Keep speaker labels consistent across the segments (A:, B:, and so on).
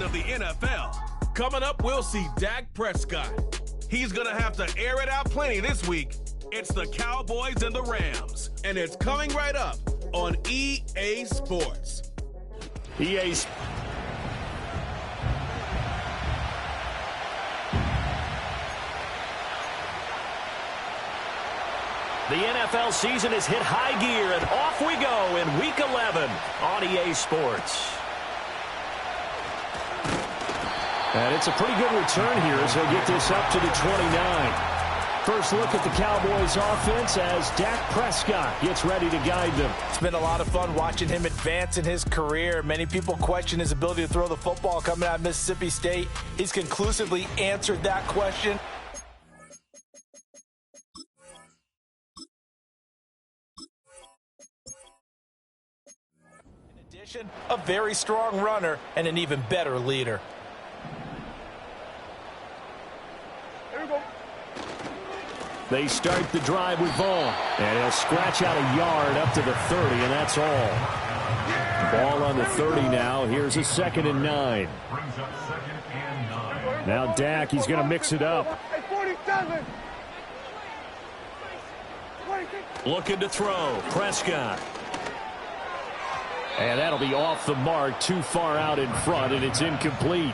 A: of the NFL. Coming up, we'll see Dak Prescott. He's going to have to air it out plenty this week. It's the Cowboys and the Rams, and it's coming right up on EA Sports.
B: EA's. The NFL season has hit high gear, and off we go in Week 11 on EA Sports. And it's a pretty good return here as he'll get this up to the 29. First look at the Cowboys offense as Dak Prescott gets ready to guide them.
C: It's been a lot of fun watching him advance in his career. Many people question his ability to throw the football coming out of Mississippi State. He's conclusively answered that question. In addition, a very strong runner and an even better leader.
B: They start the drive with Vaughn, and he'll scratch out a yard up to the 30, and that's all. Ball on the 30 now. Here's a 2nd and 9. Now Dak, he's going to mix it up. Looking to throw. Prescott. And that'll be off the mark, too far out in front, and it's incomplete.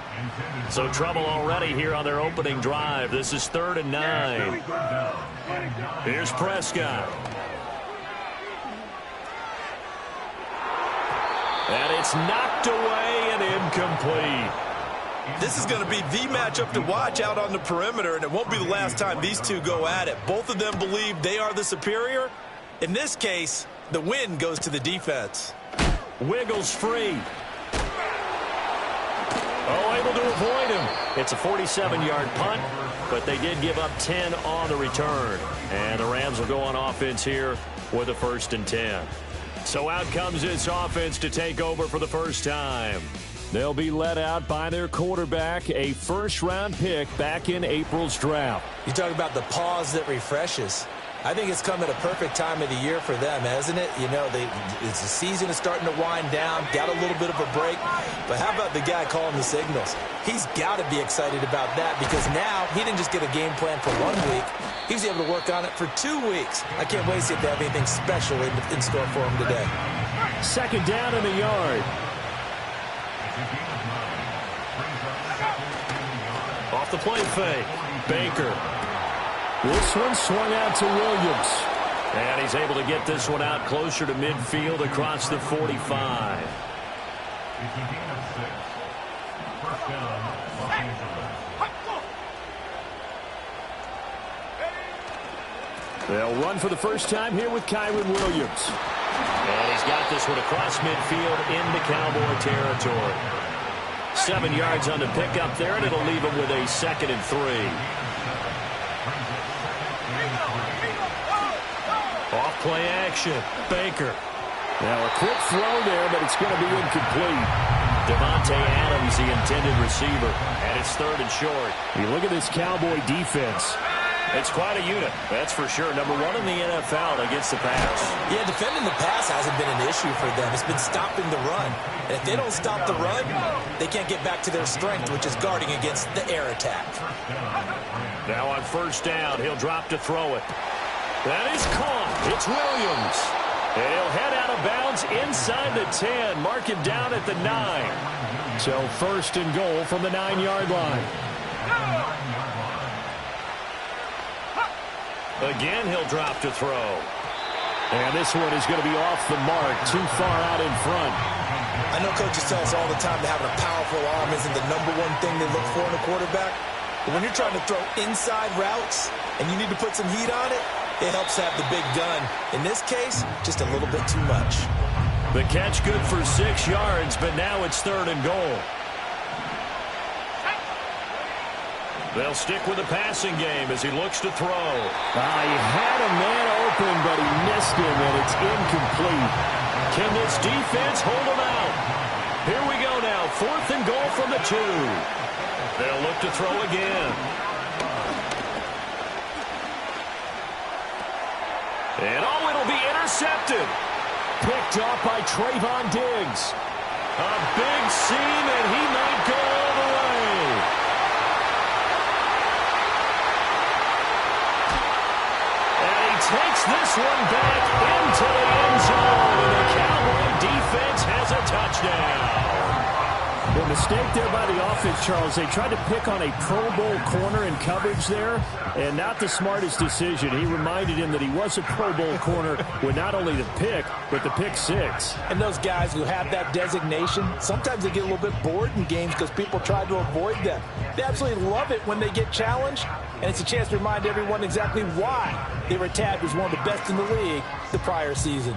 B: So trouble already here on their opening drive. This is 3rd and 9. Here's Prescott. And it's knocked away and incomplete.
C: This is going to be the matchup to watch out on the perimeter, and it won't be the last time these two go at it. Both of them believe they are the superior. In this case, the win goes to the defense.
B: Wiggles free. Oh, able to avoid him. It's a 47-yard punt, but they did give up 10 on the return. And the Rams will go on offense here with a 1st and 10. So out comes this offense to take over for the first time. They'll be led out by their quarterback, a first-round pick back in April's draft.
C: You talk about the pause that refreshes. I think it's come at a perfect time of the year for them, hasn't it? You know, the season is starting to wind down, got a little bit of a break. But how about the guy calling the signals? He's got to be excited about that because now he didn't just get a game plan for 1 week. He's able to work on it for 2 weeks. I can't wait to see if they have anything special in store for him today.
B: 2nd down in the yard. Off the play fake. Baker. This one swung out to Williams. And he's able to get this one out closer to midfield across the 45. They'll run for the first time here with Kyron Williams. And he's got this one across midfield into Cowboy territory. 7 yards on the pickup there, and it'll leave him with a 2nd and 3. Off play action. Baker. Now a quick throw there, but it's going to be incomplete. Devontae Adams, the intended receiver, and it's 3rd and short. You look at this Cowboy defense. It's quite a unit, that's for sure. Number 1 in the NFL against the pass.
C: Yeah, defending the pass hasn't been an issue for them. It's been stopping the run. And if they don't stop the run, they can't get back to their strength, which is guarding against the air attack.
B: Now on 1st down, he'll drop to throw it. That is caught. It's Williams. And he'll head out of bounds inside the 10. Mark him down at the 9. So 1st and goal from the 9-yard line. Again, he'll drop to throw. And this one is going to be off the mark, too far out in front.
C: I know coaches tell us all the time that having a powerful arm isn't the number 1 thing they look for in a quarterback. But when you're trying to throw inside routes and you need to put some heat on it, it helps have the big gun. In this case, just a little bit too much.
B: The catch good for 6 yards, but now it's 3rd and goal. They'll stick with the passing game as he looks to throw. He had a man open, but he missed him, and it's incomplete. Can this defense hold him out? Here we go now, 4th and goal from the 2. They'll look to throw again. And it'll be intercepted. Picked off by Trayvon Diggs. A big seam, and he might go this one back into the end zone, and the Cowboy defense has a touchdown.
D: The mistake there by the offense, Charles, they tried to pick on a Pro Bowl corner in coverage there, and not the smartest decision. He reminded him that he was a Pro Bowl corner with not only the pick, but the pick six.
C: And those guys who have that designation, sometimes they get a little bit bored in games because people try to avoid them. They absolutely love it when they get challenged, and it's a chance to remind everyone exactly why they were tagged as one of the best in the league the prior season.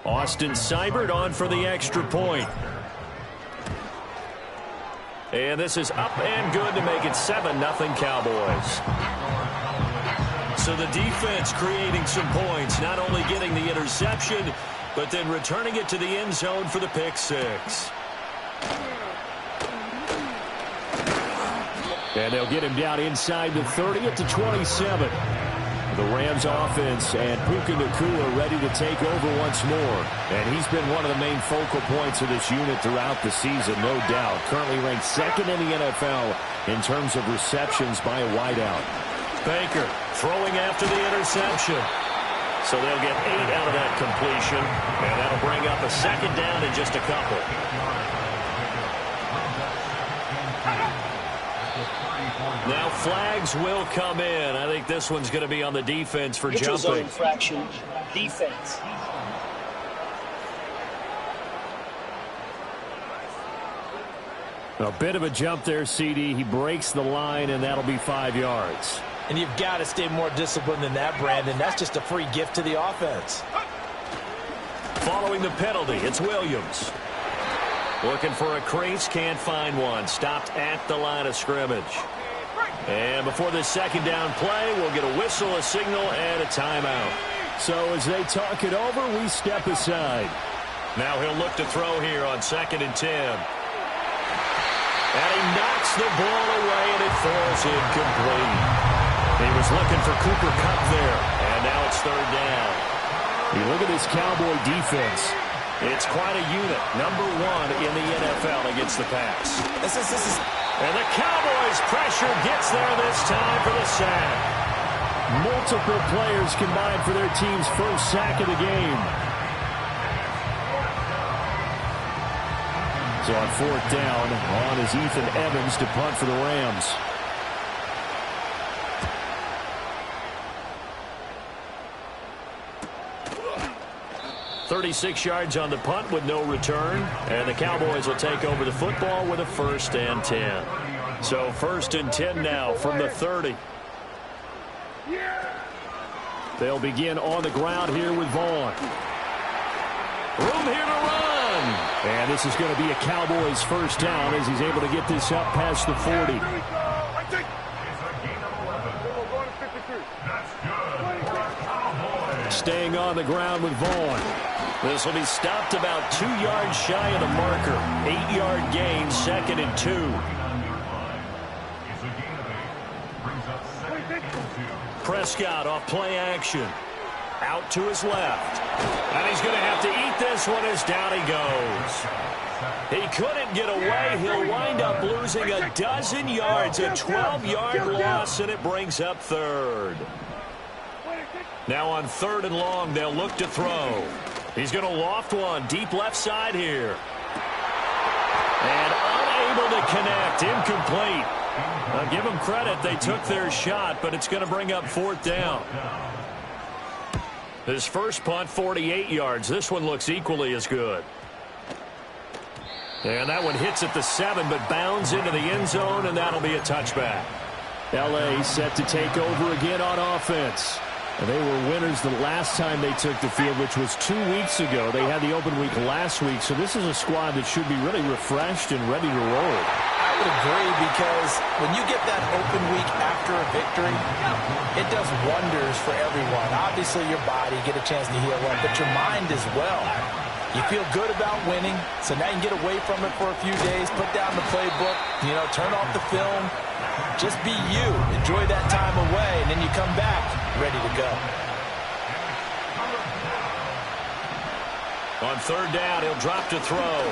B: Austin Seibert on for the extra point. And this is up and good to make it 7-0 Cowboys. So the defense creating some points, not only getting the interception, but then returning it to the end zone for the pick six. And they'll get him down inside the 30 at the 27. The Rams offense and Puka Nacua ready to take over once more. And he's been one of the main focal points of this unit throughout the season, no doubt. Currently ranked second in the NFL in terms of receptions by a wideout. Baker throwing after the interception. So they'll get 8 out of that completion, and that'll bring up a second down in just a couple. Now flags will come in. I think this one's going to be on the defense for jumping.
E: Zone infraction, defense.
D: A bit of a jump there, CD. He breaks the line, and that'll be 5 yards.
C: And you've got to stay more disciplined than that, Brandon. That's just a free gift to the offense.
B: Following the penalty, it's Williams. Looking for a crease, can't find one. Stopped at the line of scrimmage. And before this second down play, we'll get a whistle, a signal, and a timeout.
D: So as they talk it over, we step aside.
B: Now he'll look to throw here on 2nd and 10. And he knocks the ball away, and it falls incomplete. He was looking for Cooper Kupp there, and now it's 3rd down.
D: You look at this Cowboy defense.
B: It's quite a unit, number 1 in the NFL against the pass.
C: This is...
B: And the Cowboys' pressure gets there this time for the sack.
D: Multiple players combined for their team's first sack of the game. So on 4th down, on is Ethan Evans to punt for the Rams.
B: .36 yards on the punt with no return. And the Cowboys will take over the football with a 1st and 10. So 1st and 10 now from the 30.
D: They'll begin on the ground here with Vaughn.
B: Room here to run.
D: And this is going to be a Cowboys first down as he's able to get this up past the 40. Staying on the ground with Vaughn.
B: This will be stopped about 2 yards shy of the marker. 8-yard gain, 2nd and 2. Prescott off play action. Out to his left. And he's going to have to eat this one as down he goes. He couldn't get away. He'll wind up losing a dozen yards, a 12-yard loss, and it brings up third. Now on 3rd and long, they'll look to throw. He's going to loft one deep left side here. And unable to connect, incomplete. I'll give them credit. They took their shot, but it's going to bring up 4th down. His first punt, 48 yards. This one looks equally as good. And that one hits at the 7, but bounds into the end zone, and that'll be a touchback.
D: L.A. set to take over again on offense. They were winners the last time they took the field, which was 2 weeks ago. They had the open week last week, so this is a squad that should be really refreshed and ready to roll.
C: I would agree, because when you get that open week after a victory, it does wonders for everyone. Obviously, your body, get a chance to heal up, but your mind as well. You feel good about winning, so now you can get away from it for a few days, put down the playbook, turn off the film. Just be you. Enjoy that time away, and then you come back ready to go.
B: On 3rd down, he'll drop to throw.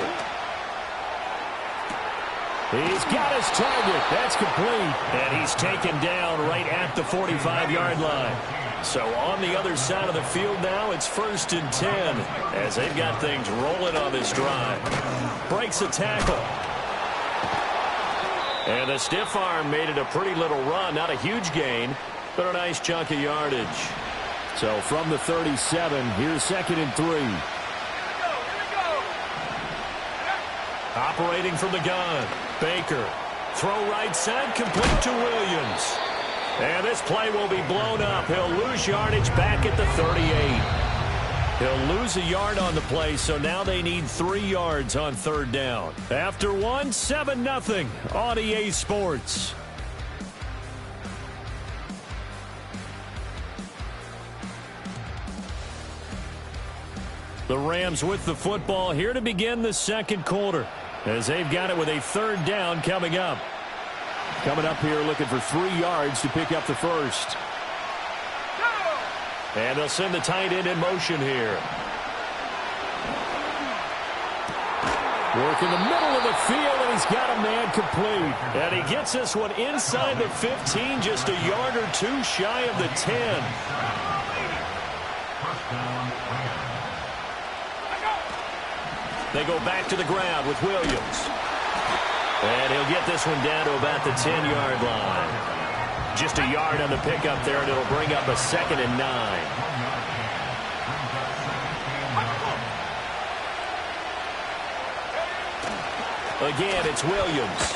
D: He's got his target. That's complete.
B: And he's taken down right at the 45-yard line. So on the other side of the field now, it's 1st and 10 as they've got things rolling on this drive. Breaks a tackle. And the stiff arm made it a pretty little run. Not a huge gain, but a nice chunk of yardage.
D: So from the 37, here's 2nd and 3.
B: Operating from the gun, Baker. Throw right side, complete to Williams. And this play will be blown up. He'll lose yardage back at the 38. He'll lose a yard on the play, so now they need 3 yards on 3rd down. After one, 7-0 on EA Sports. The Rams with the football here to begin the 2nd quarter, as they've got it with a 3rd down coming up.
D: Coming up here looking for 3 yards to pick up the first.
B: And they'll send the tight end in motion here.
D: Work in the middle of the field, and he's got a man complete.
B: And he gets this one inside the 15, just a yard or 2 shy of the 10. They go back to the ground with Williams. And he'll get this one down to about the 10-yard line. Just a yard on the pickup there, and it'll bring up a 2nd and 9. Again, it's Williams.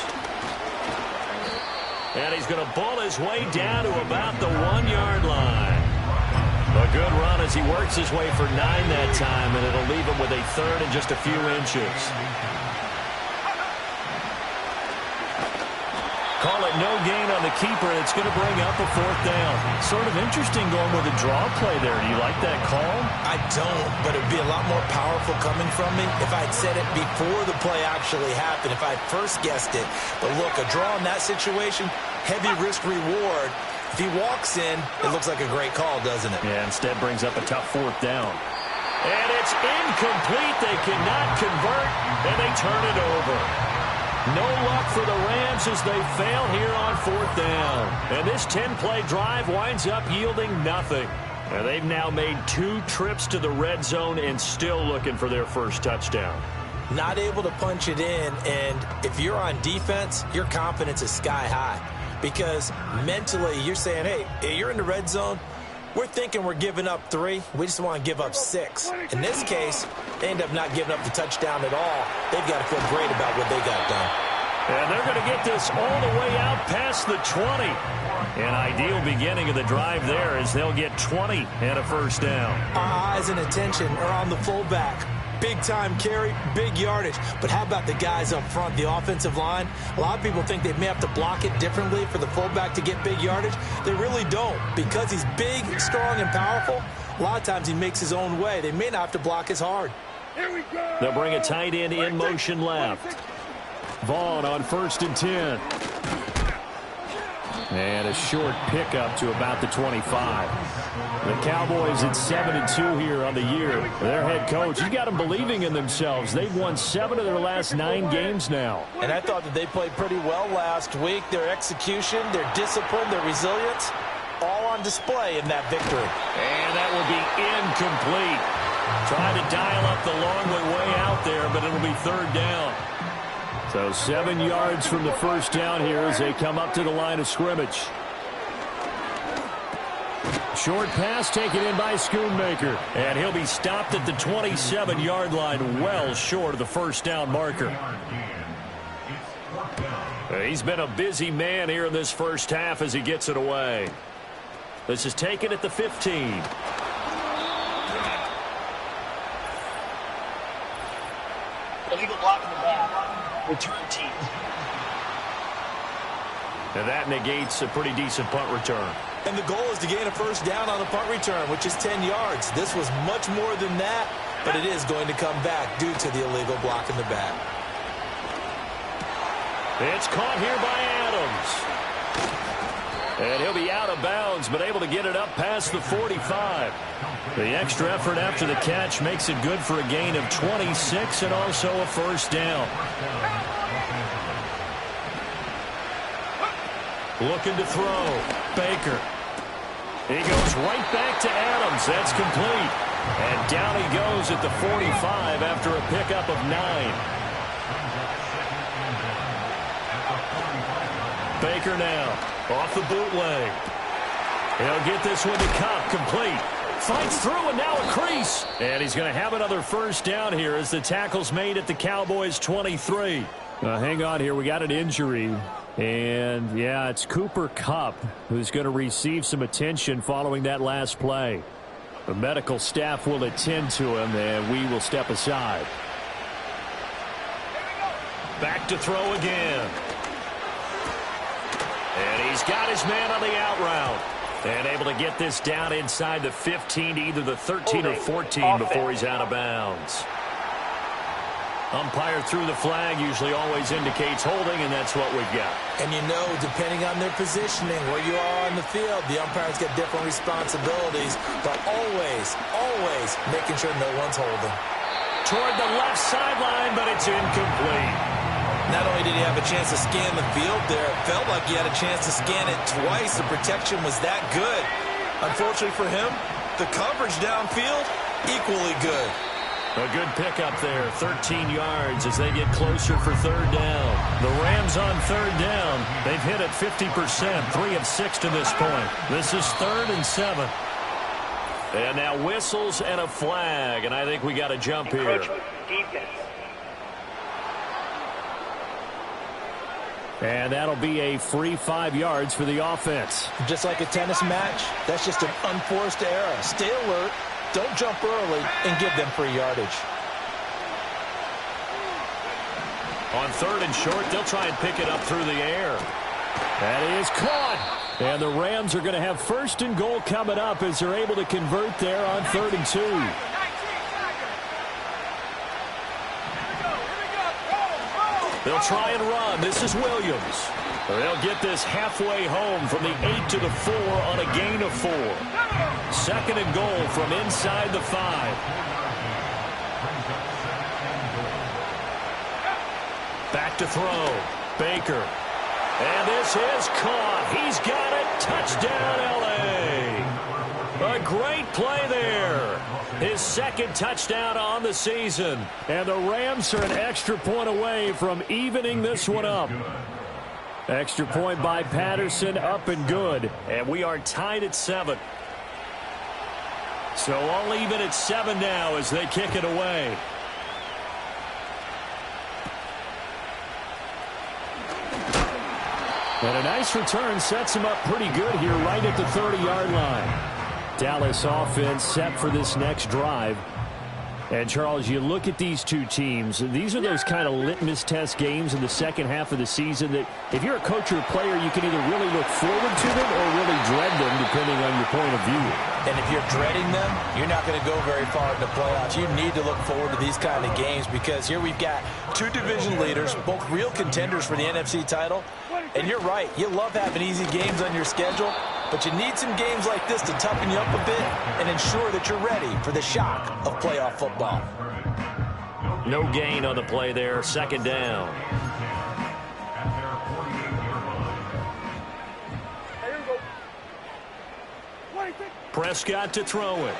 B: And he's going to ball his way down to about the 1-yard line. A good run as he works his way for 9 that time, and it'll leave him with a 3rd and just a few inches. Call it no gain on the keeper, and it's going to bring up a 4th down. Sort of interesting going with a draw play there. Do you like that call?
C: I don't, but it would be a lot more powerful coming from me if I'd said it before the play actually happened, if I'd first guessed it. But look, a draw in that situation, heavy risk reward. If he walks in, it looks like a great call, doesn't it?
B: Yeah, instead brings up a tough 4th down. And it's incomplete. They cannot convert, and they turn it over. No luck for the Rams as they fail here on 4th down. And this 10-play drive winds up yielding nothing. And they've now made 2 trips to the red zone and still looking for their first touchdown.
C: Not able to punch it in, and if you're on defense, your confidence is sky high. Because mentally, you're saying, hey, you're in the red zone. We're thinking we're giving up 3. We just want to give up 6. In this case, they end up not giving up the touchdown at all. They've got to feel great about what they got done.
B: And they're going to get this all the way out past the 20. An ideal beginning of the drive there as they'll get 20 and a first down.
C: Our eyes and attention are on the fullback. Big-time carry, big yardage. But how about the guys up front, the offensive line? A lot of people think they may have to block it differently for the fullback to get big yardage. They really don't. Because he's big, strong, and powerful, a lot of times he makes his own way. They may not have to block as hard.
B: They'll bring a tight end in motion left.
D: Vaughn on 1st and 10. And a short pickup to about the 25. The Cowboys at 7-2 here on the year. Their head coach, he's got them believing in themselves. They've won 7 of their last 9 games now.
C: And I thought that they played pretty well last week. Their execution, their discipline, their resilience, all on display in that victory.
B: And that will be incomplete. Trying to dial up the long way out there, but it'll be 3rd down.
D: So 7 yards from the first down here as they come up to the line of scrimmage. Short pass taken in by Schoonmaker.
B: And he'll be stopped at the 27-yard line, well short of the first down marker. He's been a busy man here in this first half as he gets it away. This is taken at the 15.
E: Illegal block in the back. Return team.
B: And that negates a pretty decent punt return.
C: And the goal is to gain a first down on the punt return, which is 10 yards. This was much more than that, but it is going to come back due to the illegal block in the back.
B: It's caught here by Adams. And he'll be out of bounds, but able to get it up past the 45. The extra effort after the catch makes it good for a gain of 26 and also a first down. Looking to throw. Baker. He goes right back to Adams. That's complete. And down he goes at the 45 after a pickup of 9. Baker now off the bootleg. He'll get this one to Cup. Complete. Fights through and now a crease. And he's going to have another first down here as the tackle's made at the Cowboys 23.
D: Hang on here. We got an injury. And, yeah, it's Cooper Kupp who's going to receive some attention following that last play. The medical staff will attend to him, and we will step aside.
B: Back to throw again. And he's got his man on the out route. And able to get this down inside the 15 to either the 13 or 14 before he's out of bounds. Umpire through the flag usually always indicates holding, and that's what we've got.
C: And you know, depending on their positioning, where you are on the field, the umpires get different responsibilities, but always making sure no one's holding.
B: Toward the left sideline, but it's incomplete.
C: Not only did he have a chance to scan the field there, it felt like he had a chance to scan it twice. The protection was that good. Unfortunately for him, the coverage downfield, equally good.
B: A good pickup there, 13 yards as they get closer for 3rd down. The Rams on 3rd down. They've hit it 50%, 3 of 6 to this point. This is 3rd and 7. And now whistles and a flag, and I think we got a jump here.
E: Defense.
D: And that'll be a free 5 yards for the offense.
C: Just like a tennis match, that's just an unforced error. Stay alert. Don't jump early and give them free yardage.
B: On 3rd and short, they'll try and pick it up through the air.
D: That is caught. And the Rams are going to have 1st and goal coming up as they're able to convert there on 3rd and 2.
B: They'll try and run. This is Williams. They'll get this halfway home from the 8 to the 4 on a gain of 4. 2nd and goal from inside the 5. Back to throw. Baker. And this is caught. He's got it. Touchdown, L.A. A great play there. His 2nd touchdown on the season.
D: And the Rams are an extra point away from evening this one up. Extra point by Patterson, up and good.
B: And we are tied at 7. So all even at 7 now as they kick it away.
D: And a nice return sets him up pretty good here right at the 30-yard line. Dallas offense set for this next drive. And, Charles, you look at these two teams, these are those kind of litmus test games in the second half of the season that if you're a coach or a player, you can either really look forward to them or really dread them, depending on your point of view.
C: And if you're dreading them, you're not going to go very far in the playoffs. You need to look forward to these kind of games because here we've got 2 division leaders, both real contenders for the NFC title. And you're right, you love having easy games on your schedule, but you need some games like this to toughen you up a bit and ensure that you're ready for the shock of playoff football.
B: No gain on the play there. Second down. Prescott to throw it.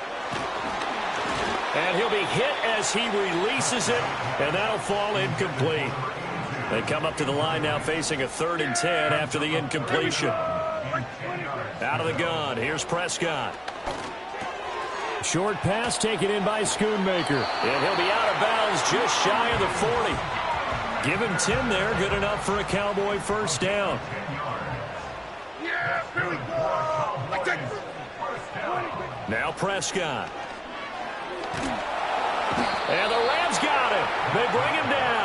B: And he'll be hit as he releases it, and that'll fall incomplete. They come up to the line now facing a 3rd and 10 after the incompletion. Out of the gun, here's Prescott.
D: Short pass taken in by Schoonmaker.
B: And he'll be out of bounds just shy of the 40. Give him 10 there, good enough for a Cowboy first down. Now Prescott. And the Rams got him. They bring him down.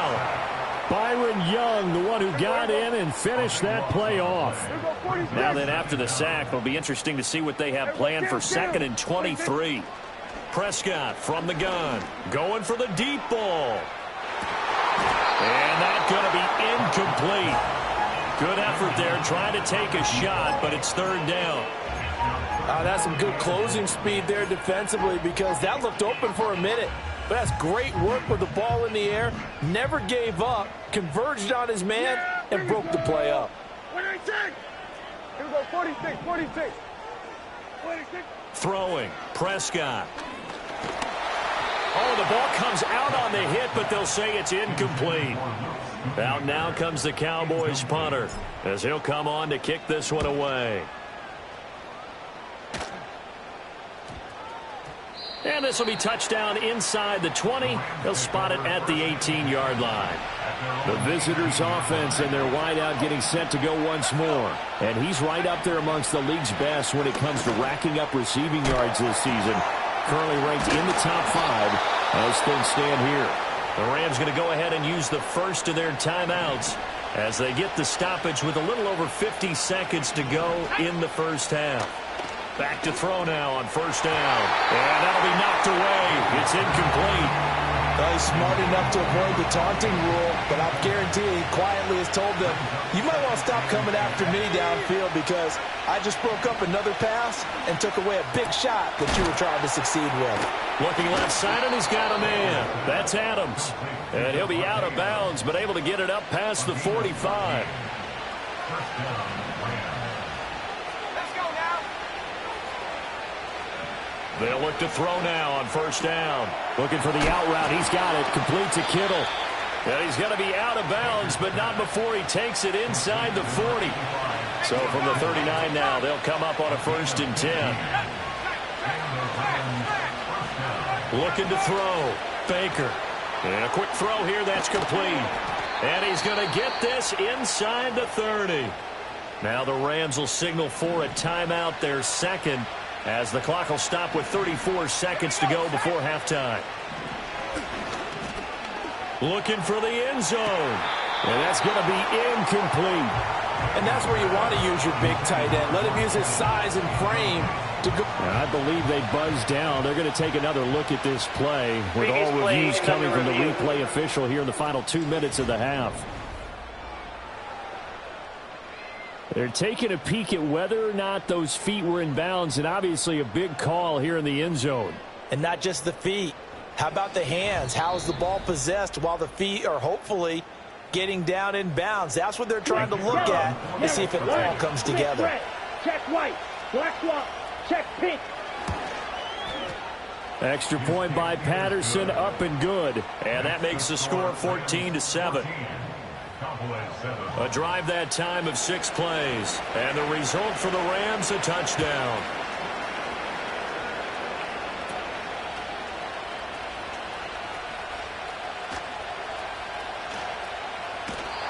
D: Byron Young, the one who got in and finished that play off.
B: Now then, after the sack, it'll be interesting to see what they have planned for 2nd and 23. Prescott from the gun, going for the deep ball. And that's going to be incomplete. Good effort there, trying to take a shot, but it's 3rd down.
C: That's some good closing speed there defensively, because that looked open for a minute. But that's great work with the ball in the air. Never gave up, converged on his man, and broke the play up.
E: 46. Here we go, 46, 46. 46.
B: Throwing, Prescott. Oh, the ball comes out on the hit, but they'll say it's incomplete. Out now comes the Cowboys punter, as he'll come on to kick this one away. And this will be touchdown inside the 20. They'll spot it at the 18-yard line.
D: The visitors' offense and their wideout getting set to go once more. And he's right up there amongst the league's best when it comes to racking up receiving yards this season. Currently ranked in the top 5 as things stand here.
B: The Rams going to go ahead and use the first of their timeouts as they get the stoppage with a little over 50 seconds to go in the first half. Back to throw now on first down. And that'll be knocked away. It's incomplete.
C: Well, he's smart enough to avoid the taunting rule, but I guarantee he quietly has told them, you might want to stop coming after me downfield because I just broke up another pass and took away a big shot that you were trying to succeed with.
B: Looking left side, and he's got a man. That's Adams. And he'll be out of bounds, but able to get it up past the 45. They'll look to throw now on first down.
D: Looking for the out route. He's got it. Complete to Kittle.
B: And he's going to be out of bounds, but not before he takes it inside the 40. So from the 39 now, they'll come up on a 1st and 10. Looking to throw. Baker. And a quick throw here. That's complete. And he's going to get this inside the 30. Now the Rams will signal for a timeout, their second, as the clock will stop with 34 seconds to go before halftime. Looking for the end zone.
D: And that's going to be incomplete.
C: And that's where you want to use your big tight end. Let him use his size and frame to go.
D: And I believe they buzzed down. They're going to take another look at this play with all reviews coming from the replay official here in the final 2 minutes of the half. They're taking a peek at whether or not those feet were in bounds, and obviously a big call here in the end zone.
C: And not just the feet. How about the hands? How's the ball possessed while the feet are hopefully getting down in bounds? That's what they're trying to look at to see if it all comes together.
E: Check white. Black swap. Check pink.
D: Extra point by Patterson, up and good.
B: And that makes the score 14-7. A drive that time of 6 plays. And the result for the Rams, a touchdown.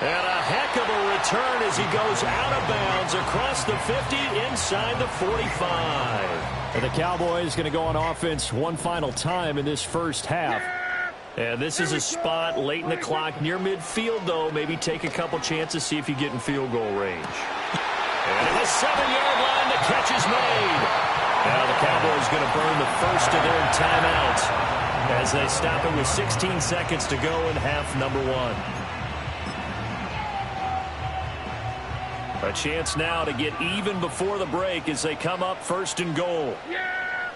B: And a heck of a return as he goes out of bounds across the 50 inside the 45.
D: And the Cowboys going to go on offense one final time in this first half.
B: And this is a spot late in the clock near midfield, though. Maybe take a couple chances, see if you get in field goal range. And at the 7-yard line, the catch is made. Now the Cowboys going to burn the first of their timeouts as they stop it with 16 seconds to go in half number 1.
D: A chance now to get even before the break as they come up 1st and goal.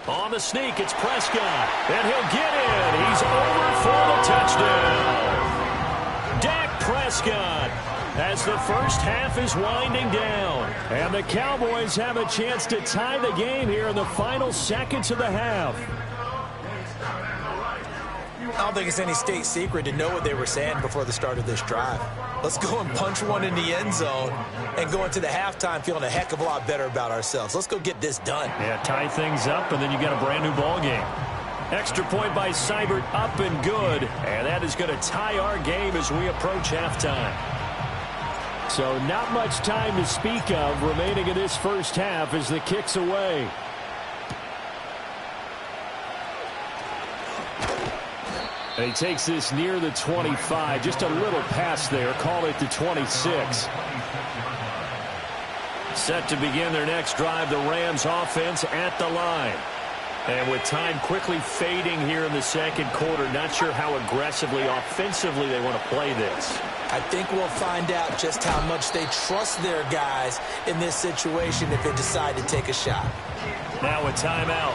D: On the sneak, it's Prescott, and he'll get in. He's over for the touchdown. Dak Prescott as the first half is winding down. And the Cowboys have a chance to tie the game here in the final seconds of the half.
C: I don't think it's any state secret to know what they were saying before the start of this drive. Let's go and punch one in the end zone and go into the halftime feeling a heck of a lot better about ourselves. Let's go get this done.
D: Yeah, tie things up, and then you got a brand new ball game. Extra point by Seibert, up and good. And that is going to tie our game as we approach halftime. So not much time to speak of remaining in this first half as the kick's away. And he takes this near the 25. Just a little pass there. Call it the 26. Set to begin their next drive, the Rams offense at the line. And with time quickly fading here in the second quarter, not sure how aggressively, offensively they want to play this.
C: I think we'll find out just how much they trust their guys in this situation if they decide to take a shot.
D: Now a timeout.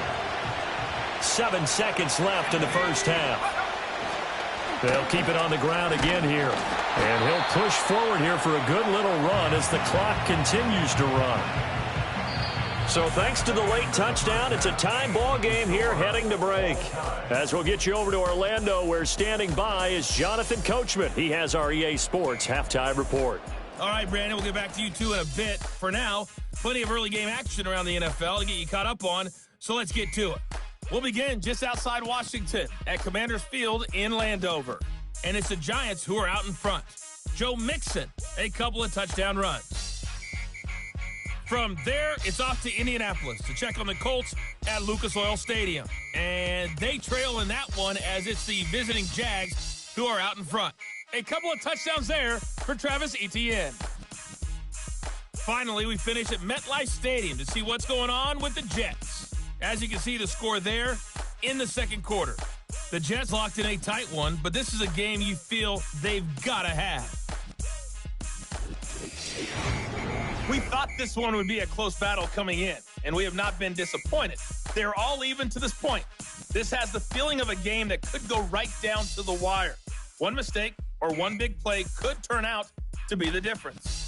D: 7 seconds left in the first half. They'll keep it on the ground again here. And he'll push forward here for a good little run as the clock continues to run. So thanks to the late touchdown, it's a tie ball game here heading to break. As we'll get you over to Orlando, where standing by is Jonathan Coachman. He has our EA Sports halftime report.
F: All right, Brandon, we'll get back to you two in a bit. For now, plenty of early game action around the NFL to get you caught up on, so let's get to it. We'll begin just outside Washington at Commanders Field in Landover. And it's the Giants who are out in front. Joe Mixon, a couple of touchdown runs. From there, it's off to Indianapolis to check on the Colts at Lucas Oil Stadium. And they trail in that one as it's the visiting Jags who are out in front. A couple of touchdowns there for Travis Etienne. Finally, we finish at MetLife Stadium to see what's going on with the Jets. As you can see, the score there in the second quarter. The Jets locked in a tight one, but this is a game you feel they've got to have. We thought this one would be a close battle coming in, and we have not been disappointed. They're all even to this point. This has the feeling of a game that could go right down to the wire. One mistake or one big play could turn out to be the difference.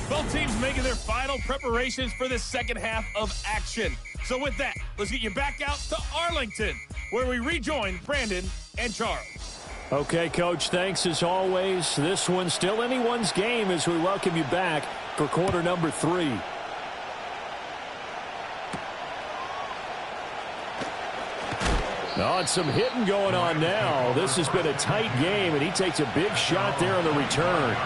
F: Both teams making their final preparations for this second half of action. So with that, let's get you back out to Arlington, where we rejoin Brandon and Charles.
D: Okay, Coach, thanks as always. This one's still anyone's game as we welcome you back for quarter number 3. Oh, and some hitting going on now. This has been a tight game, and he takes a big shot there on the return.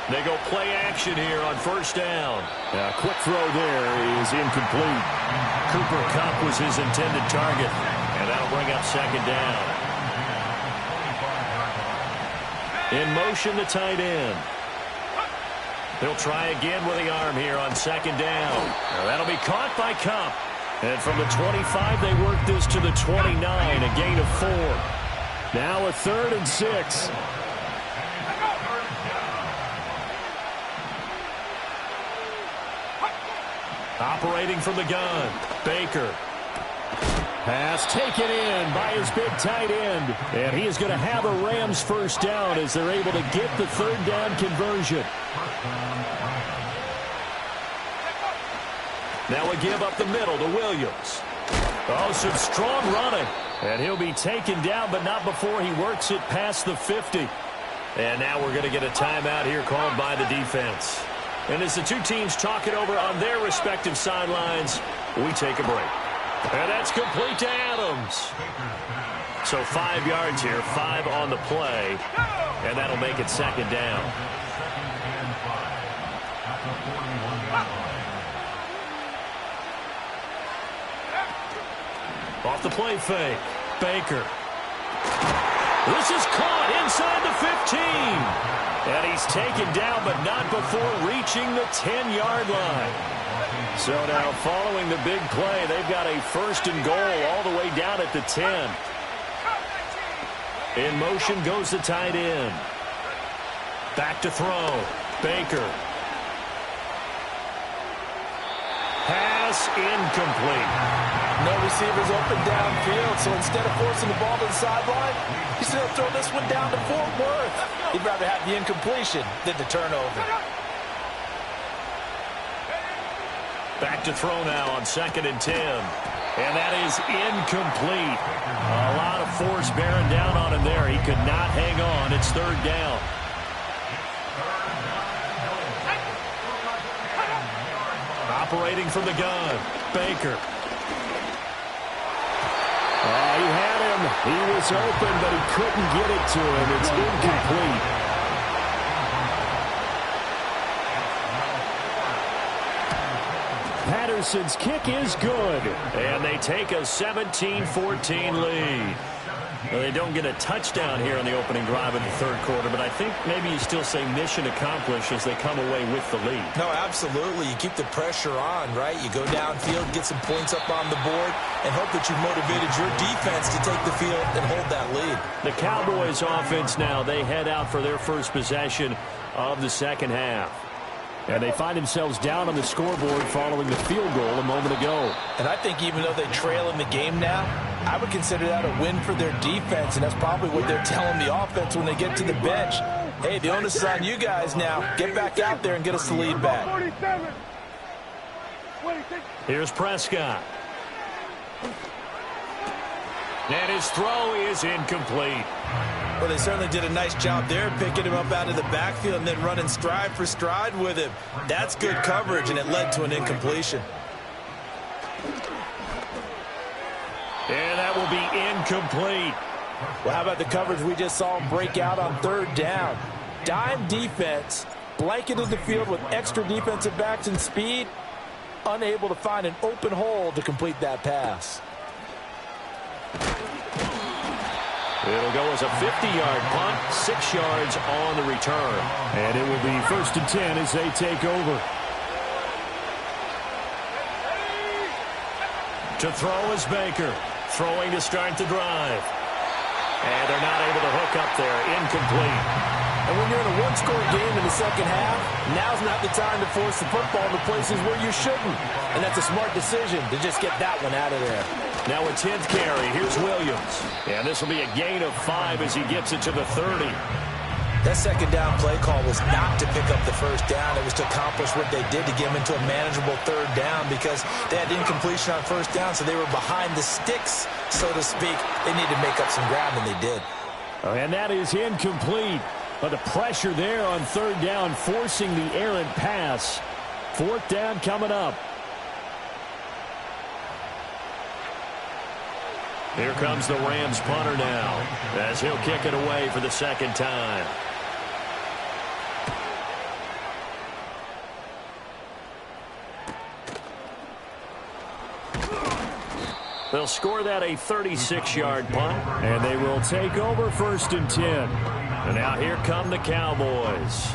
D: They go play action here on first down. A quick throw there is incomplete. Cooper Kupp was his intended target, and that'll bring up second down. In motion, the tight end. He'll try again with the arm here on second down. Now that'll be caught by Kupp. And from the 25, they work this to the 29, a gain of 4. Now a 3rd and 6. Operating from the gun, Baker. Pass taken in by his big tight end. And he is going to have a Rams first down as they're able to get the 3rd down conversion. Now a give up the middle to Williams. Oh, some strong running. And he'll be taken down, but not before he works it past the 50. And now we're going to get a timeout here called by the defense. And as the two teams talk it over on their respective sidelines, we take a break. And that's complete to Adams. So 5 yards here, 5 on the play. And that'll make it second down. Off the play fake, Baker.
B: This is caught inside the 15. And he's taken down, but not before reaching the 10-yard line. So now following the big play, they've got a 1st and goal all the way down at the 10. In motion goes the tight end. Back to throw. Baker. Pass incomplete.
C: No receivers open downfield, so instead of forcing the ball to the sideline, he's going to throw this one down to Fort Worth. He'd rather have the incompletion than the turnover.
B: Back to throw now on 2nd and 10. And that is incomplete. A lot of force bearing down on him there. He could not hang on. It's 3rd down. Operating from the gun, Baker.
D: He had him. He was open, but he couldn't get it to him. It's incomplete. Patterson's kick is good.
B: And they take a 17-14 lead. Well, they don't get a touchdown here on the opening drive of the 3rd quarter, but I think maybe you still say mission accomplished as they come away with the lead.
C: No, absolutely. You keep the pressure on, right? You go downfield, get some points up on the board, and hope that you've motivated your defense to take the field and hold that lead.
B: The Cowboys offense now, they head out for their first possession of the 2nd half.
D: And they find themselves down on the scoreboard following the field goal a moment ago.
C: And I think even though they trail in the game now, I would consider that a win for their defense, and that's probably what they're telling the offense when they get to the bench. Hey, the onus is on you guys now. Get back out there and get us the lead back.
B: Here's Prescott. And his throw is incomplete.
C: Well, they certainly did a nice job there, picking him up out of the backfield and then running stride for stride with him. That's good coverage, and it led to an incompletion.
B: And that will be incomplete.
C: Well, how about the coverage we just saw him break out on 3rd down? Dime defense, blanketed the field with extra defensive backs and speed, unable to find an open hole to complete that pass.
B: It'll go as a 50-yard punt, 6 yards on the return.
D: And it will be 1st and 10 as they take over.
B: To throw is Baker. Throwing to start the drive. And they're not able to hook up there. Incomplete.
C: And when you're in a one-score game in the 2nd half, now's not the time to force the football to places where you shouldn't. And that's a smart decision to just get that one out of there.
B: Now a 10th carry. Here's Williams. And this will be a gain of 5 as he gets it to the 30.
C: That 2nd down play call was not to pick up the 1st down. It was to accomplish what they did to get them into a manageable 3rd down because they had incompletion on 1st down, so they were behind the sticks, so to speak. They needed to make up some ground, and they did.
D: And that is incomplete. But the pressure there on 3rd down, forcing the errant pass. 4th down coming up.
B: Here comes the Rams punter now as he'll kick it away for the 2nd time. They'll score that a 36-yard punt.
D: And they will take over 1st and 10.
B: And now here come the Cowboys.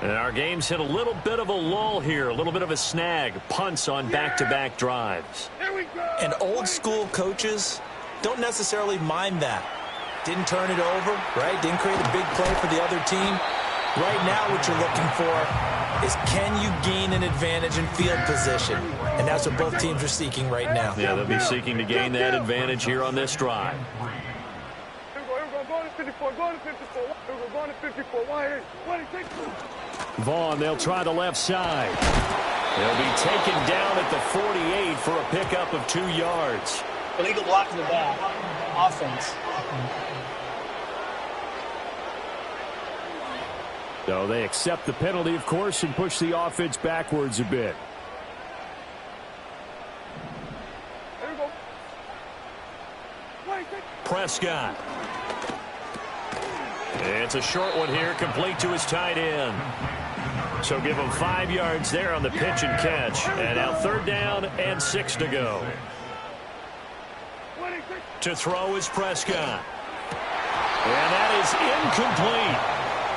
B: And our game's hit a little bit of a lull here, a little bit of a snag. Punts on back-to-back drives.
C: And old-school coaches don't necessarily mind that. Didn't turn it over, right? Didn't create a big play for the other team. Right now what you're looking for is can you gain an advantage in field position? And that's what both teams are seeking right now.
B: Yeah, they'll be seeking to gain that advantage here on this drive.
D: Vaughn, they'll try the left side.
B: They'll be taken down at the 48 for a pickup of 2 yards.
E: Illegal block in the back. Offense.
D: So they accept the penalty, of course, and push the offense backwards a bit.
B: Prescott. It's a short one here, complete to his tight end. So give him 5 yards there on the pitch and catch. And now 3rd down and 6 to go. To throw is Prescott. And that is incomplete.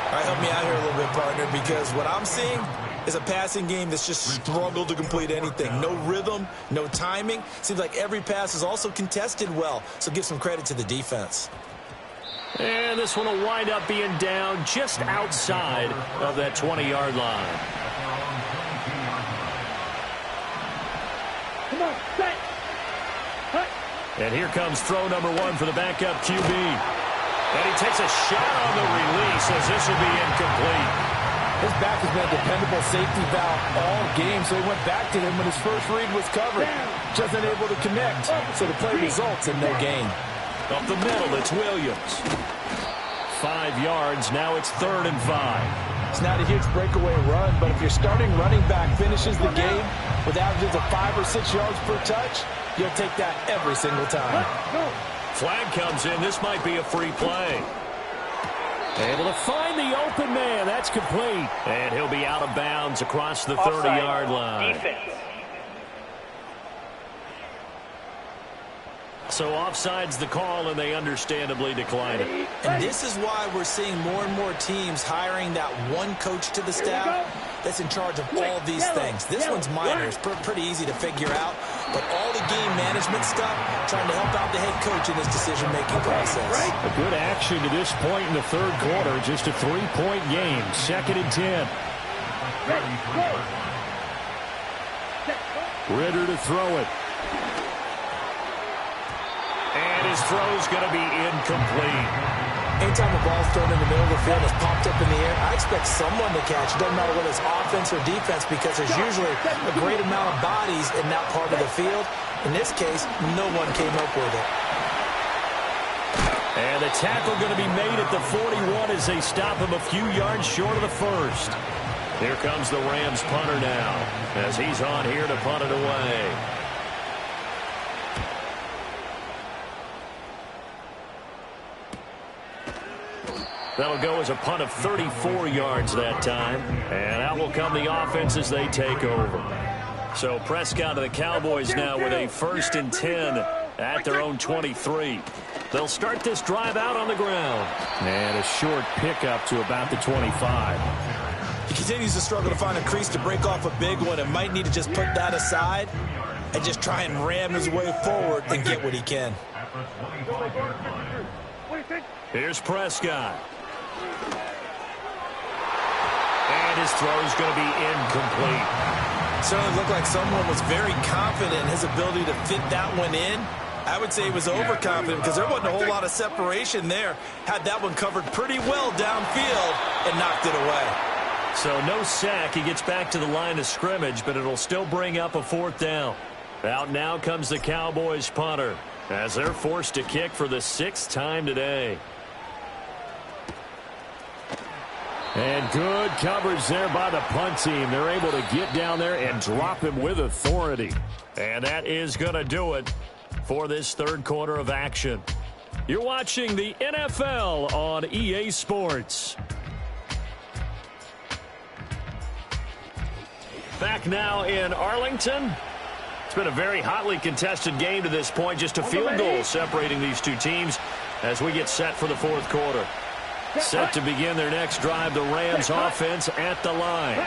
C: All right, help me out here a little bit, partner, because what I'm seeing is a passing game that's just struggled to complete anything. No rhythm, no timing. Seems like every pass is also contested well, so give some credit to the defense.
B: And this one will wind up being down just outside of that 20-yard line.
E: Come on, set. Cut.
B: And here comes throw number 1 for the backup QB. And he takes a shot on the release as this will be incomplete.
C: His back has been a dependable safety valve all game, so he went back to him when his first read was covered. Just unable to connect, so the play results in no gain.
B: Up the middle, it's Williams. 5 yards, now it's 3rd and 5.
C: It's not a huge breakaway run, but if your starting running back finishes the game with averages of 5 or 6 yards per touch, you'll take that every single time.
B: Flag comes in. This might be a free play.
D: Able to find the open man. That's complete.
B: And he'll be out of bounds across the 30-yard line.
E: Defense.
B: So offside's the call, and they understandably decline it.
C: And this is why we're seeing more and more teams hiring that one coach to the staff that's in charge of all these things. This one's minor. It's pretty easy to figure out. But all the game management stuff, trying to help out the head coach in his decision-making process.
D: A good action to this point in the 3rd quarter. Just a 3-point game. 2nd and 10. Ritter to throw it.
B: And his throw's going to be incomplete.
C: Anytime a ball's thrown in the middle of the field, it's popped up in the air, I expect someone to catch. It doesn't matter whether it's offense or defense, because there's usually a great amount of bodies in that part of the field. In this case, no one came up with it.
B: And the tackle going to be made at the 41 as they stop him a few yards short of the 1st. Here comes the Rams punter now, as he's on here to punt it away. That'll go as a punt of 34 yards that time. And out will come the offense as they take over. So Prescott of the Cowboys now with a 1st and 10 at their own 23. They'll start this drive out on the ground.
D: And a short pickup to about the 25.
C: He continues to struggle to find a crease to break off a big one and might need to just put that aside and just try and ram his way forward and get what he can.
B: Here's Prescott. And his throw's going to be incomplete.
C: Certainly looked like someone was very confident in his ability to fit that one in. I would say he was overconfident because there wasn't a whole lot of separation there. Had that one covered pretty well downfield and knocked it away.
B: So no sack. He gets back to the line of scrimmage, but it'll still bring up a 4th down. Out now comes the Cowboys punter as they're forced to kick for the 6th time today.
D: And good coverage there by the punt team. They're able to get down there and drop him with authority.
B: And that is going to do it for this 3rd quarter of action. You're watching the NFL on EA Sports. Back now in Arlington. It's been a very hotly contested game to this point. Just a field goal separating these two teams as we get set for the 4th quarter. Set to begin their next drive, the Rams offense at the line.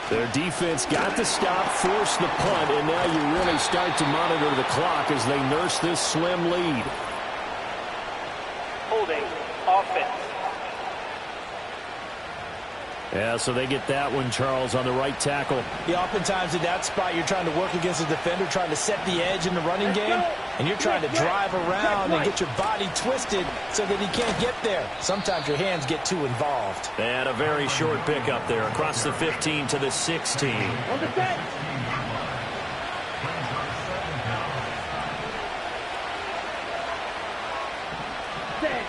D: Their defense got the stop, forced the punt, and now you really start to monitor the clock as they nurse this slim lead.
E: Holding. Offense.
D: Yeah, so they get that one, Charles, on the right tackle.
C: Yeah, oftentimes in that spot, you're trying to work against a defender, trying to set the edge in the running game, and you're trying to drive around and get your body twisted so that he can't get there. Sometimes your hands get too involved.
B: And a very short pickup there across the 15 to the 16.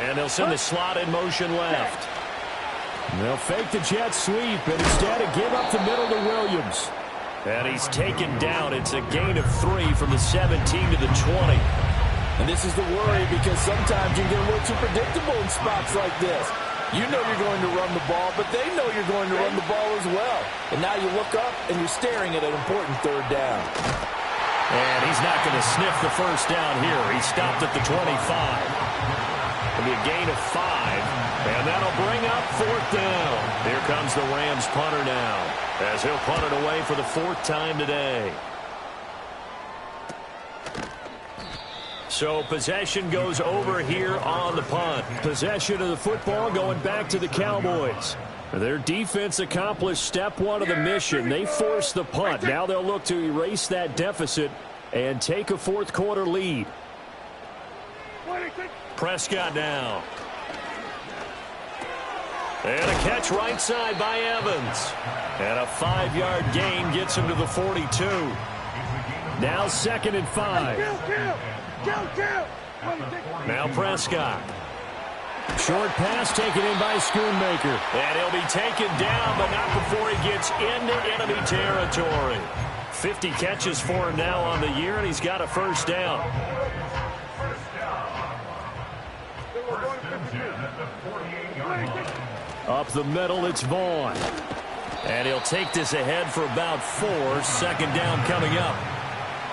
B: And they'll send the slot in motion left.
D: They'll fake the jet sweep, and instead of give up the middle to Williams.
B: And he's taken down. It's a gain of 3 from the 17 to the 20.
C: And this is the worry because sometimes you get a little too predictable in spots like this. You know you're going to run the ball, but they know you're going to run the ball as well. And now you look up and you're staring at an important 3rd down.
B: And he's not going to sniff the 1st down here. He stopped at the 25. It'll be a gain of 5, and that'll bring up 4th down. Here comes the Rams punter now, as he'll punt it away for the 4th time today. So possession goes over here on the punt.
D: Possession of the football going back to the Cowboys. Their defense accomplished step 1 of the mission. They forced the punt. Now they'll look to erase that deficit and take a 4th quarter lead.
B: Prescott now. And a catch right side by Evans. And a 5-yard gain gets him to the 42.
D: Now 2nd and 5.
B: Now Prescott.
D: Short pass taken in by Schoonmaker.
B: And he'll be taken down, but not before he gets into enemy territory. 50 catches for him now on the year, and he's got a 1st down.
D: Up the middle, it's Vaughn.
B: And he'll take this ahead for about 4. 2nd down coming up.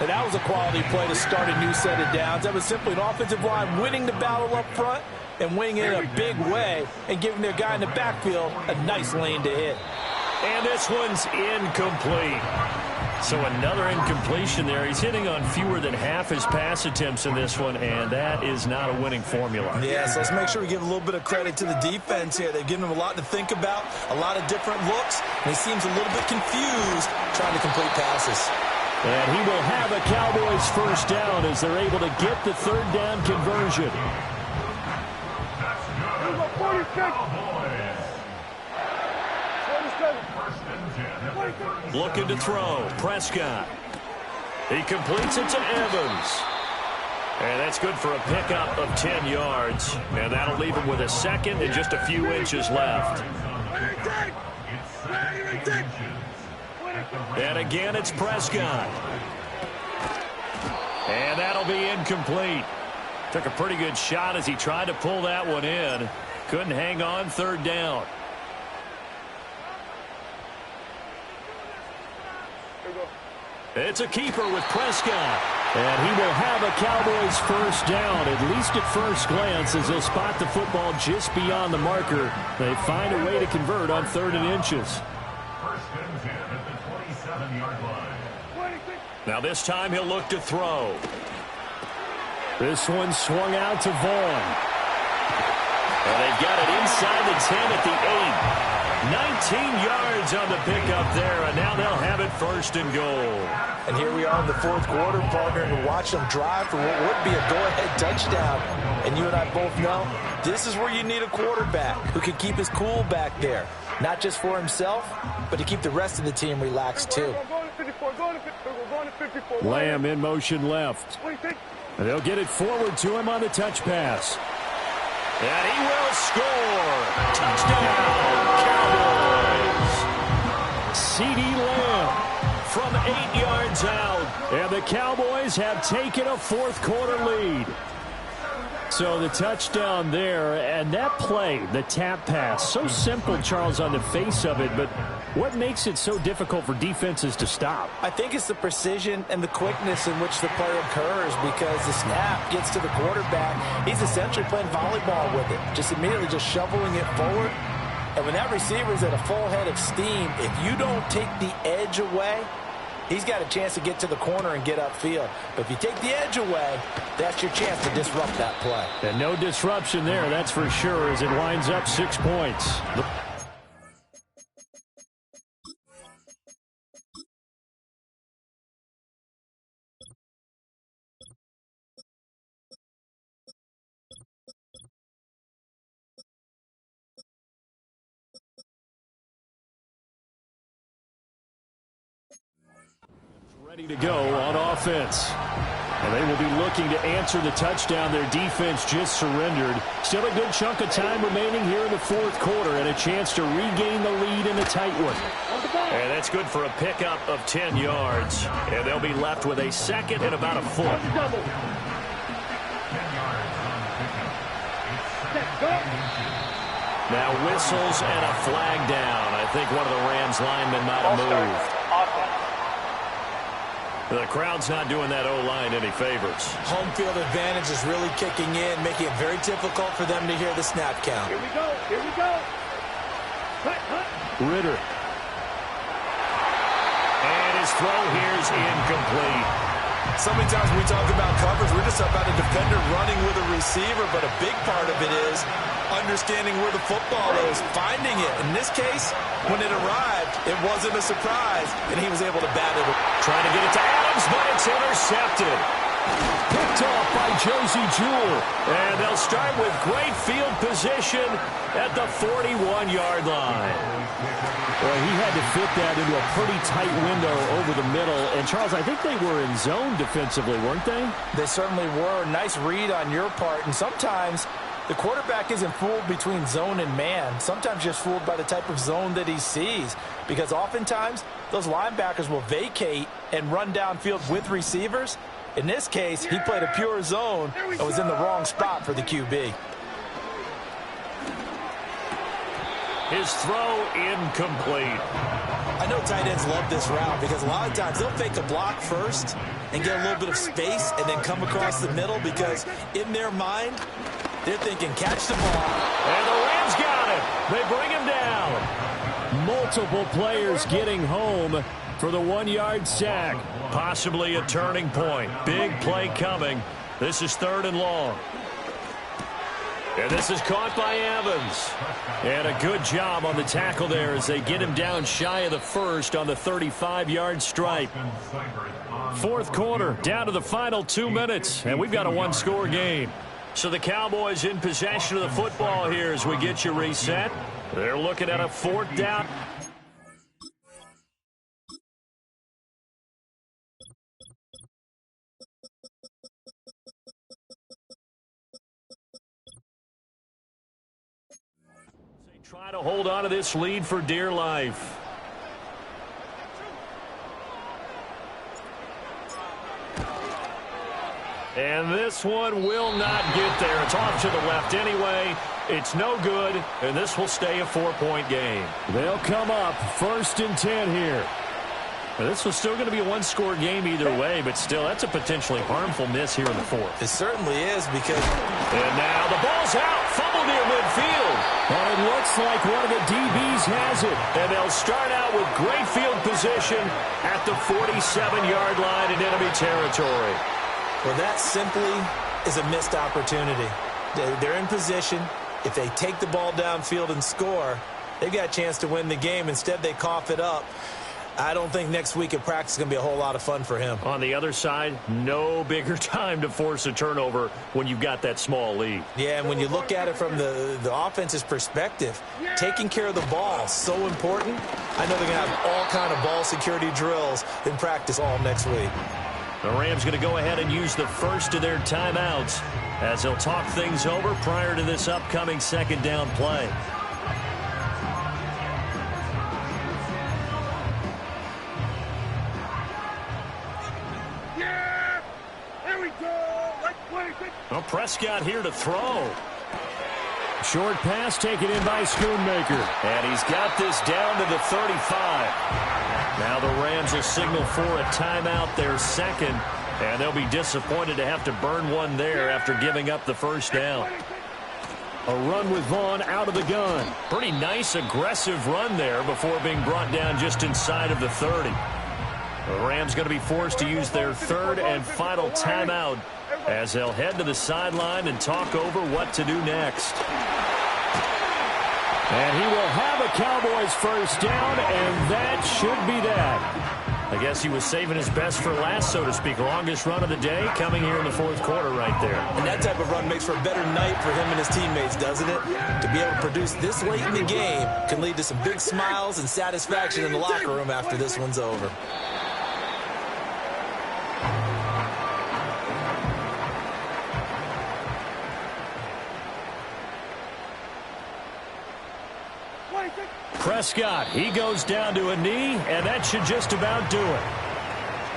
C: And that was a quality play to start a new set of downs. That was simply an offensive line winning the battle up front and winning it in a big way and giving their guy in the backfield a nice lane to hit.
B: And this one's incomplete. So another incompletion there. He's hitting on fewer than half his pass attempts in this one, and that is not a winning formula.
C: Yeah, so let's make sure we give a little bit of credit to the defense here. They've given him a lot to think about, a lot of different looks, and he seems a little bit confused trying to complete passes.
D: And he will have a Cowboys 1st down as they're able to get the 3rd down conversion.
B: Looking to throw. Prescott. He completes it to Evans. And that's good for a pickup of 10 yards. And that'll leave him with a 2nd and just a few inches left. And again, it's Prescott. And that'll be incomplete. Took a pretty good shot as he tried to pull that one in. Couldn't hang on. 3rd down. It's a keeper with Prescott.
D: And he will have a Cowboys 1st down, at least at first glance, as they'll spot the football just beyond the marker. They find a way to convert on 3rd and inches.
B: Now this time he'll look to throw.
D: This one swung out to Vaughn.
B: And they've got it inside the 10 at the 8. 19 yards on the pickup there, and now they'll have it 1st and goal.
C: And here we are in the 4th quarter, partner, and watch them drive for what would be a go-ahead touchdown. And you and I both know this is where you need a quarterback who can keep his cool back there, not just for himself, but to keep the rest of the team relaxed too.
D: Lamb in motion left. And they'll get it forward to him on the touch pass.
B: And he will score. Touchdown, Cowboys.
D: CeeDee Lamb
B: from 8 yards out.
D: And the Cowboys have taken a 4th quarter lead. So the touchdown there, and that play, the tap pass, so simple, Charles, on the face of it, but what makes it so difficult for defenses to stop?
C: I think it's the precision and the quickness in which the play occurs, because the snap gets to the quarterback. He's essentially playing volleyball with it, just immediately just shoveling it forward. And when that receiver's at a full head of steam, if you don't take the edge away, he's got a chance to get to the corner and get upfield. But if you take the edge away, that's your chance to disrupt that play.
D: And no disruption there, that's for sure, as it winds up 6 points. Ready to go on offense. And they will be looking to answer the touchdown their defense just surrendered. Still a good chunk of time remaining here in the 4th quarter and a chance to regain the lead in a tight one.
B: And that's good for a pickup of 10 yards. And they'll be left with a 2nd and about a foot. Now whistles and a flag down. I think one of the Rams linemen might have moved. The crowd's not doing that O-line any favors.
C: Home field advantage is really kicking in, making it very difficult for them to hear the snap count.
E: Here we go. Here we go. Cut, cut.
D: Ritter.
B: And his throw here is incomplete.
C: So many times when we talk about coverage, we're just about a defender running with a receiver, but a big part of it is understanding where the football is, finding it. In this case, when it arrived, it wasn't a surprise, and he was able to bat it.
B: Trying to get it to Adams, but it's intercepted.
D: Picked off by Josie Jewell.
B: And they'll start with great field position at the 41-yard line.
D: Well, he had to fit that into a pretty tight window over the middle. And, Charles, I think they were in zone defensively, weren't they?
C: They certainly were. Nice read on your part. And sometimes the quarterback isn't fooled between zone and man. Sometimes just fooled by the type of zone that he sees. Because oftentimes, those linebackers will vacate and run downfield with receivers. In this case, he played a pure zone and was in the wrong spot for the QB.
B: His throw incomplete.
C: I know tight ends love this route because a lot of times they'll fake a block first and get a little bit of space and then come across the middle because in their mind, they're thinking catch the ball.
B: And the Rams got him. They bring him down.
D: Multiple players getting home for the 1-yard sack.
B: Possibly a turning point. Big play coming. This is 3rd and long. And this is caught by Evans. And a good job on the tackle there as they get him down shy of the first on the 35-yard stripe. 4th quarter, down to the final 2 minutes, and we've got a 1-score game. So the Cowboys in possession of the football here as we get you reset. They're looking at a 4th down. Try to hold on to this lead for dear life. And this one will not get there. It's off to the left anyway. It's no good, and this will stay a 4-point game.
D: They'll come up 1st and 10 here.
B: Now, this was still going to be a 1-score game either way, but still, that's a potentially harmful miss here in the 4th.
C: It certainly is because...
B: And now the ball's out. Fumble near midfield.
D: And it looks like one of the DBs has it.
B: And they'll start out with great field position at the 47-yard line in enemy territory.
C: Well, that simply is a missed opportunity. They're in position. If they take the ball downfield and score, they've got a chance to win the game. Instead, they cough it up. I don't think next week at practice is going to be a whole lot of fun for him.
B: On the other side, no bigger time to force a turnover when you've got that small lead.
C: Yeah, and when you look at it from the offense's perspective, taking care of the ball is so important. I know they're going to have all kind of ball security drills in practice all next week.
B: The Rams going to go ahead and use the first of their timeouts as they'll talk things over prior to this upcoming 2nd down play. Well, Prescott here to throw.
D: Short pass taken in by Schoonmaker.
B: And he's got this down to the 35. Now the Rams will signal for a timeout, their 2nd, and they'll be disappointed to have to burn one there after giving up the 1st down.
D: A run with Vaughn out of the gun.
B: Pretty nice, aggressive run there before being brought down just inside of the 30. The Rams going to be forced to use their 3rd and final timeout as they'll head to the sideline and talk over what to do next.
D: And he will have a Cowboys 1st down, and that should be that.
B: I guess he was saving his best for last, so to speak. Longest run of the day coming here in the 4th quarter right there.
C: And that type of run makes for a better night for him and his teammates, doesn't it? To be able to produce this late in the game can lead to some big smiles and satisfaction in the locker room after this one's over.
B: Prescott, he goes down to a knee, and that should just about do it.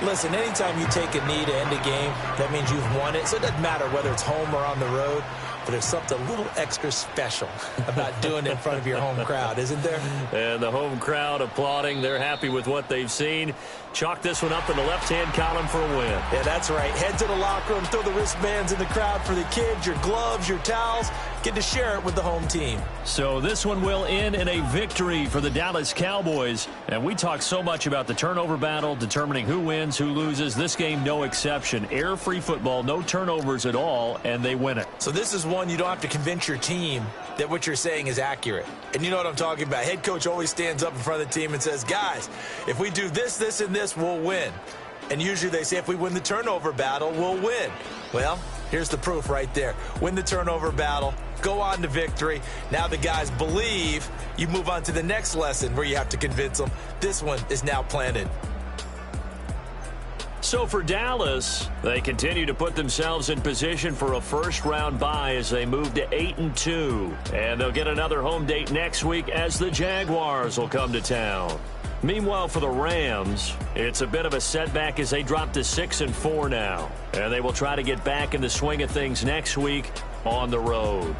C: Listen, anytime you take a knee to end a game, that means you've won it. So it doesn't matter whether it's home or on the road, but there's something a little extra special about doing it in front of your home crowd, isn't there?
B: And the home crowd applauding. They're happy with what they've seen. Chalk this one up in the left-hand column for a win.
C: Yeah, that's right. Head to the locker room, throw the wristbands in the crowd for the kids, your gloves, your towels. Get to share it with the home team.
D: So this one will end in a victory for the Dallas Cowboys. And we talk so much about the turnover battle, determining who wins, who loses. This game, no exception. Air-free football, no turnovers at all, and they win it.
C: So this is one you don't have to convince your team that what you're saying is accurate. And you know what I'm talking about. Head coach always stands up in front of the team and says, guys, if we do this, this, and this, we'll win. And usually they say if we win the turnover battle, we'll win. Well, here's the proof right there. Win the turnover battle, go on to victory. Now the guys believe. You move on to the next lesson where you have to convince them. This one is now planted.
B: So for Dallas, they continue to put themselves in position for a first-round bye as they move to 8-2. And they'll get another home date next week as the Jaguars will come to town. Meanwhile, for the Rams, it's a bit of a setback as they drop to 6-4 now. And they will try to get back in the swing of things next week on the road.